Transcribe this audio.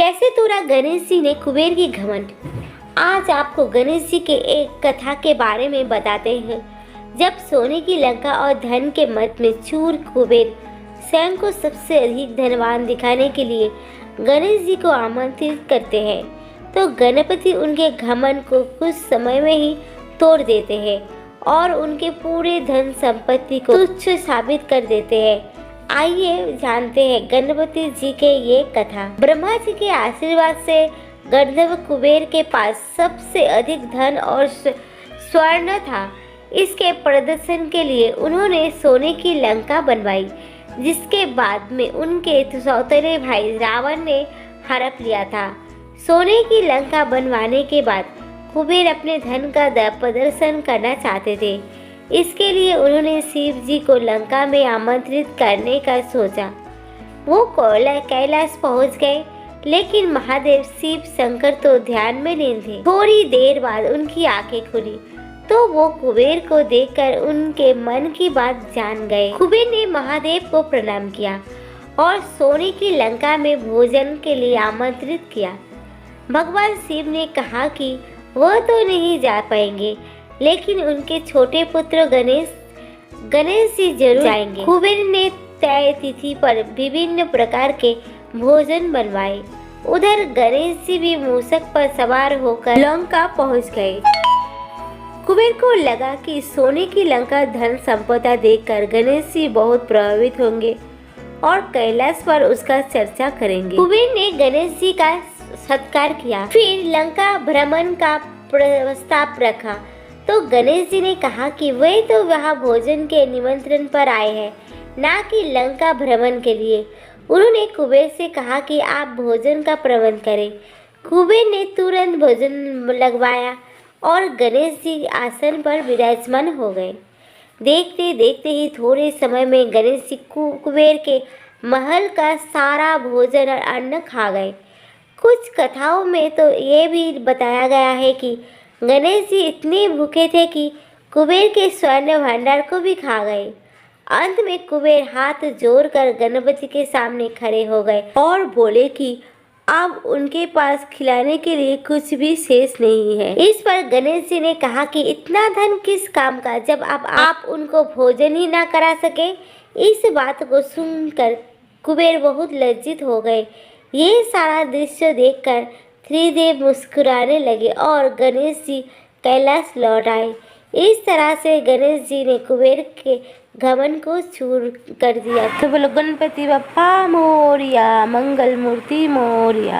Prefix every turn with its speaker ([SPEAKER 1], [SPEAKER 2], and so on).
[SPEAKER 1] कैसे तोड़ा गणेश जी ने कुबेर की घमंड। आज आपको गणेश जी के एक कथा के बारे में बताते हैं। जब सोने की लंका और धन के मत में चूर कुबेर स्वयं को सबसे अधिक धनवान दिखाने के लिए गणेश जी को आमंत्रित करते हैं, तो गणपति उनके घमंड को कुछ समय में ही तोड़ देते हैं और उनके पूरे धन संपत्ति को तुच्छ साबित कर देते हैं। आइए जानते हैं गणपति जी के ये कथा। ब्रह्मा जी के आशीर्वाद से गंधर्व कुबेर के पास सबसे अधिक धन और स्वर्ण था। इसके प्रदर्शन के लिए उन्होंने सोने की लंका बनवाई, जिसके बाद में उनके सौतेले भाई रावण ने हड़प लिया था। सोने की लंका बनवाने के बाद कुबेर अपने धन का प्रदर्शन करना चाहते थे। इसके लिए उन्होंने शिव जी को लंका में आमंत्रित करने का सोचा। वो कैलाश पहुंच गए, लेकिन महादेव शिव शंकर तो ध्यान में लीन थे। थोड़ी देर बाद उनकी आंखें खुली तो वो कुबेर को देखकर उनके मन की बात जान गए। कुबेर ने महादेव को प्रणाम किया और सोने की लंका में भोजन के लिए आमंत्रित किया। भगवान शिव ने कहा कि वह तो नहीं जा पाएंगे, लेकिन उनके छोटे पुत्र गणेश जी जरूर जाएंगे। कुबेर ने तय तिथि पर विभिन्न प्रकार के भोजन बनवाए। उधर गणेश जी भी मूषक पर सवार होकर लंका पहुंच गए। कुबेर को लगा कि सोने की लंका धन संपदा देखकर गणेश जी बहुत प्रभावित होंगे और कैलाश पर उसका चर्चा करेंगे। कुबेर ने गणेश जी का सत्कार किया, फिर लंका भ्रमण का प्रस्ताव रखा। तो गणेश जी ने कहा कि वे तो वहाँ भोजन के निमंत्रण पर आए हैं, ना कि लंका भ्रमण के लिए। उन्होंने कुबेर से कहा कि आप भोजन का प्रबंध करें। कुबेर ने तुरंत भोजन लगवाया और गणेश जी आसन पर विराजमान हो गए। देखते देखते ही थोड़े समय में गणेश जी कुबेर के महल का सारा भोजन और अन्न खा गए। कुछ कथाओं में तो ये भी बताया गया है कि गणेश जी इतने भूखे थे कि कुबेर के स्वर्ण भंडार को भी खा गए। अंत में कुबेर हाथ जोड़कर गणपति के सामने खड़े हो गए और बोले कि अब उनके पास खिलाने के लिए कुछ भी शेष नहीं है। इस पर गणेश जी ने कहा कि इतना धन किस काम का, जब आप उनको भोजन ही ना करा सके। इस बात को सुनकर कुबेर बहुत लज्जित हो गए। ये सारा दृश्य देखकर त्रिदेव मुस्कुराने लगे और गणेश जी कैलाश लौट आए। इस तरह से गणेश जी ने कुबेर के घमंड को चूर कर दिया। तो बोलो गणपति बप्पा मोरिया, मंगल मूर्ति मोरिया।